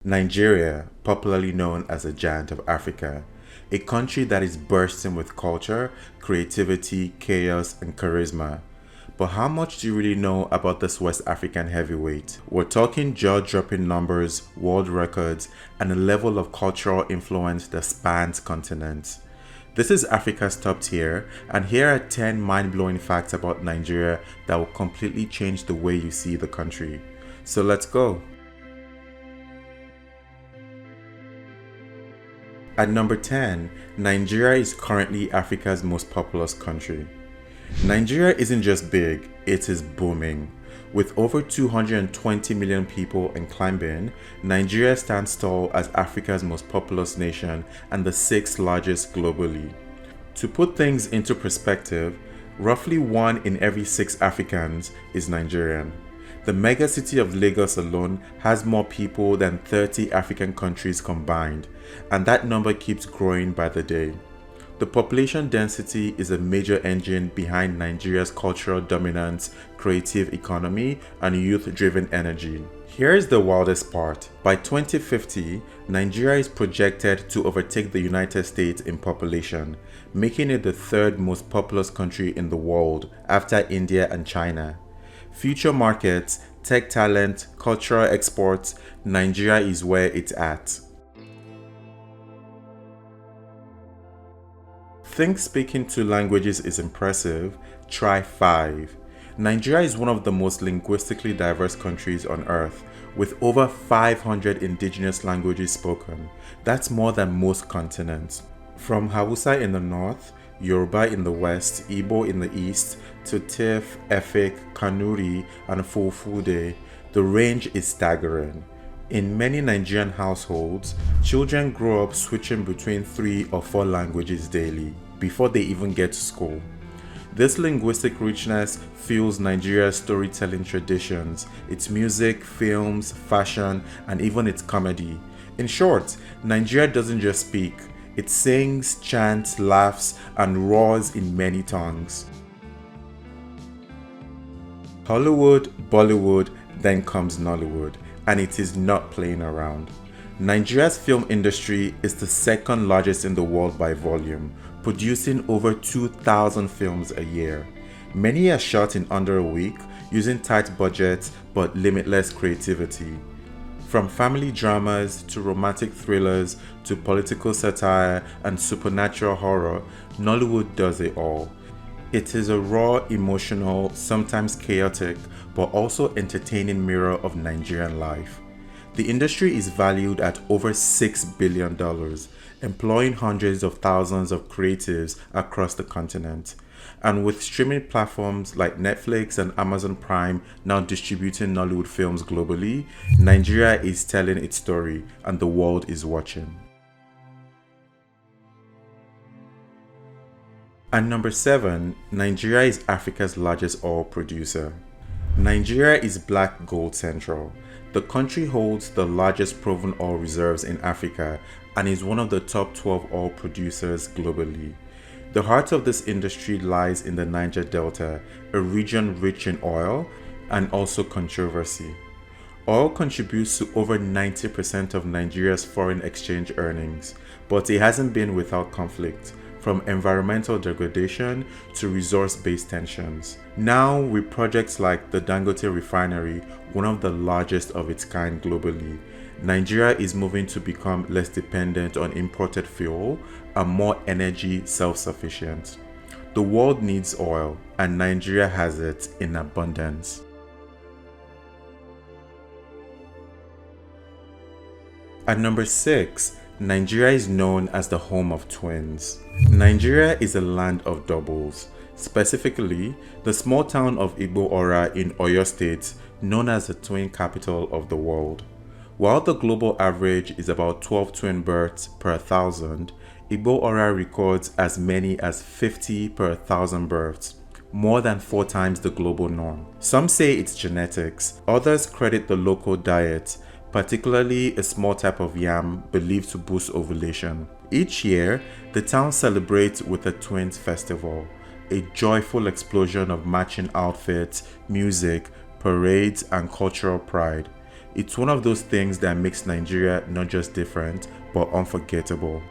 Nigeria, popularly known as a giant of Africa, a country that is bursting with culture, creativity, chaos, and charisma. But how much do you really know about this West African heavyweight? We're talking jaw-dropping numbers, world records, and a level of cultural influence that spans continents. This is Africa's top tier, and here are 10 mind-blowing facts about Nigeria that will completely change the way you see the country. So let's go! At number 10, Nigeria is currently Africa's most populous country. Nigeria isn't just big, it is booming. With over 220 million people and climbing, Nigeria stands tall as Africa's most populous nation and the 6th largest globally. To put things into perspective, roughly 1 in every 6 Africans is Nigerian. The megacity of Lagos alone has more people than 30 African countries combined, and that number keeps growing by the day. The population density is a major engine behind Nigeria's cultural dominance, creative economy, and youth-driven energy. Here's the wildest part. By 2050, Nigeria is projected to overtake the United States in population, making it the 3rd most populous country in the world after India and China. Future markets, tech talent, cultural exports, Nigeria is where it's at. Think speaking 2 languages is impressive? Try 5. Nigeria is one of the most linguistically diverse countries on earth, with over 500 indigenous languages spoken. That's more than most continents. From Hausa in the north, Yoruba in the west, Igbo in the east, to Tiv, Efik, Kanuri, and Fulfulde, the range is staggering. In many Nigerian households, children grow up switching between 3 or 4 languages daily before they even get to school. This linguistic richness fuels Nigeria's storytelling traditions, its music, films, fashion, and even its comedy. In short, Nigeria doesn't just speak, it sings, chants, laughs, and roars in many tongues. Hollywood, Bollywood, then comes Nollywood, and it is not playing around. Nigeria's film industry is the 2nd largest in the world by volume, producing over 2,000 films a year. Many are shot in under a week, using tight budgets but limitless creativity. From family dramas to romantic thrillers to political satire and supernatural horror, Nollywood does it all. It is a raw, emotional, sometimes chaotic, but also entertaining mirror of Nigerian life. The industry is valued at over $6 billion, employing hundreds of thousands of creatives across the continent. And with streaming platforms like Netflix and Amazon Prime now distributing Nollywood films globally, Nigeria is telling its story and the world is watching. At number 7, Nigeria is Africa's largest oil producer. Nigeria is Black Gold Central. The country holds the largest proven oil reserves in Africa and is one of the top 12 oil producers globally. The heart of this industry lies in the Niger Delta, a region rich in oil and also controversy. Oil contributes to over 90% of Nigeria's foreign exchange earnings, but it hasn't been without conflict, from environmental degradation to resource-based tensions. Now, with projects like the Dangote refinery, one of the largest of its kind globally, Nigeria is moving to become less dependent on imported fuel and more energy self-sufficient. The world needs oil, and Nigeria has it in abundance. At number 6, Nigeria is known as the home of twins. Nigeria is a land of doubles. Specifically, the small town of Igbo-Ora in Oyo State, known as the twin capital of the world. While the global average is about 12 twin births per 1,000, Igbo-Ora records as many as 50 per 1,000 births, more than 4 times the global norm. Some say it's genetics, others credit the local diet, particularly a small type of yam believed to boost ovulation. Each year, the town celebrates with a Twins Festival, a joyful explosion of matching outfits, music, parades, and cultural pride. It's one of those things that makes Nigeria not just different, but unforgettable.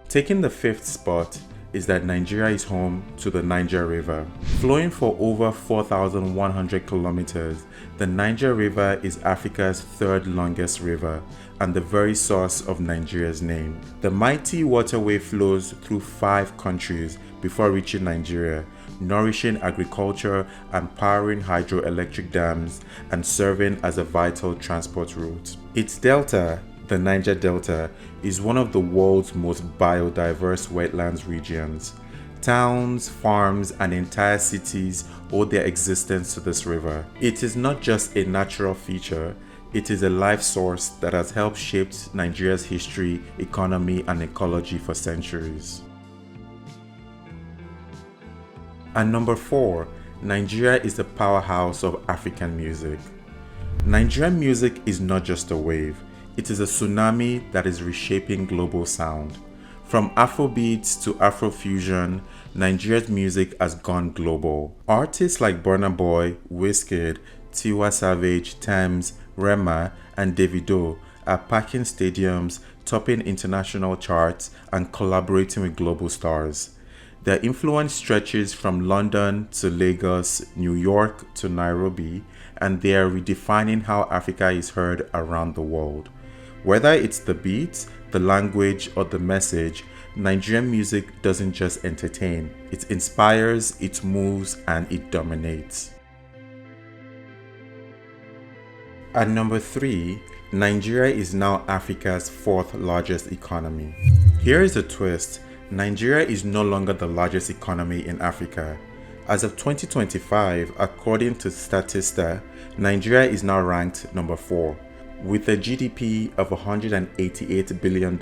Taking the fifth spot is that Nigeria is home to the Niger River. Flowing for over 4,100 kilometers, the Niger River is Africa's third longest river and the very source of Nigeria's name. The mighty waterway flows through 5 countries before reaching Nigeria, nourishing agriculture and powering hydroelectric dams and serving as a vital transport route. Its delta, the Niger Delta, is one of the world's most biodiverse wetlands regions. Towns, farms, and entire cities owe their existence to this river. It is not just a natural feature, it is a life source that has helped shape Nigeria's history, economy, and ecology for centuries. And number 4, Nigeria is the powerhouse of African music. Nigerian music is not just a wave. It is a tsunami that is reshaping global sound. From Afrobeats to Afrofusion, Nigeria's music has gone global. Artists like Burna Boy, Wizkid, Tiwa Savage, Tems, Rema, and Davido are packing stadiums, topping international charts, and collaborating with global stars. Their influence stretches from London to Lagos, New York to Nairobi, and they are redefining how Africa is heard around the world. Whether it's the beat, the language, or the message, Nigerian music doesn't just entertain. It inspires, it moves, and it dominates. At number 3, Nigeria is now Africa's 4th largest economy. Here is a twist. Nigeria is no longer the largest economy in Africa. As of 2025, according to Statista, Nigeria is now ranked number 4, with a GDP of $188 billion,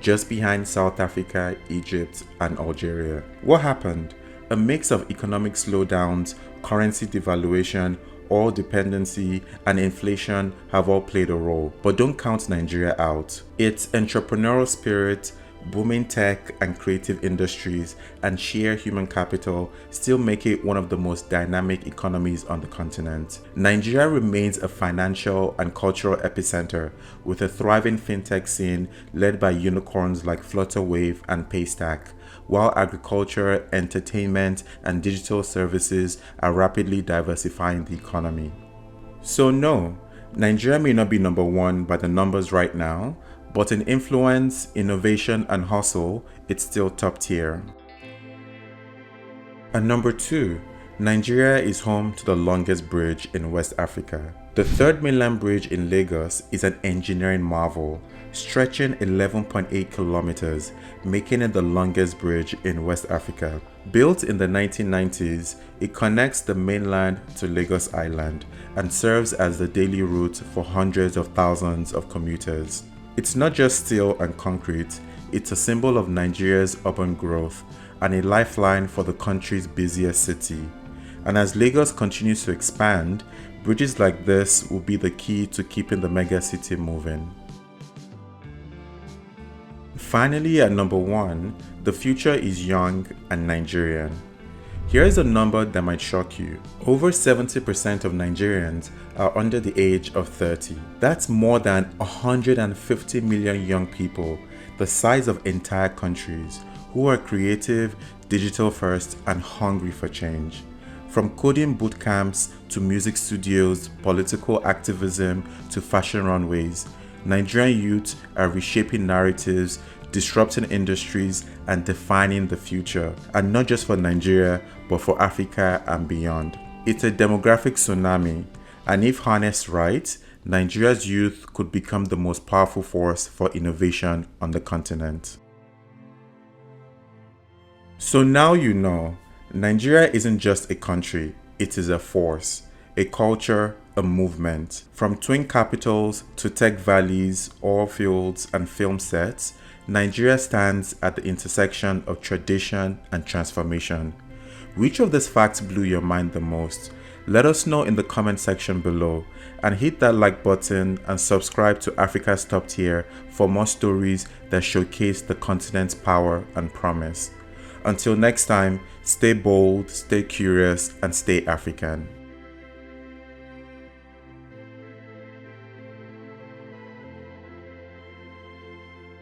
just behind South Africa, Egypt, and Algeria. What happened? A mix of economic slowdowns, currency devaluation, oil dependency, and inflation have all played a role, but don't count Nigeria out. Its entrepreneurial spirit, booming tech and creative industries, and sheer human capital still make it one of the most dynamic economies on the continent. Nigeria remains a financial and cultural epicenter, with a thriving fintech scene led by unicorns like Flutterwave and Paystack, while agriculture, entertainment, and digital services are rapidly diversifying the economy. So no, Nigeria may not be number 1 by the numbers right now, but in influence, innovation, and hustle, it's still top tier. At number 2, Nigeria is home to the longest bridge in West Africa. The Third Mainland Bridge in Lagos is an engineering marvel, stretching 11.8 kilometers, making it the longest bridge in West Africa. Built in the 1990s, it connects the mainland to Lagos Island and serves as the daily route for hundreds of thousands of commuters. It's not just steel and concrete, it's a symbol of Nigeria's urban growth and a lifeline for the country's busiest city. And as Lagos continues to expand, bridges like this will be the key to keeping the megacity moving. Finally, at number 1, the future is young and Nigerian. Here is a number that might shock you. Over 70% of Nigerians are under the age of 30. That's more than 150 million young people, the size of entire countries, who are creative, digital first, and hungry for change. From coding boot camps to music studios, political activism to fashion runways, Nigerian youth are reshaping narratives, disrupting industries, and defining the future, and not just for Nigeria, but for Africa and beyond. It's a demographic tsunami, and if harnessed right, Nigeria's youth could become the most powerful force for innovation on the continent. So now you know, Nigeria isn't just a country, it is a force, a culture, a movement. From twin capitals to tech valleys, oil fields, and film sets, Nigeria stands at the intersection of tradition and transformation. Which of these facts blew your mind the most? Let us know in the comment section below, and hit that like button and subscribe to Africa's Top Tier for more stories that showcase the continent's power and promise. Until next time, Stay bold, stay curious, and stay African.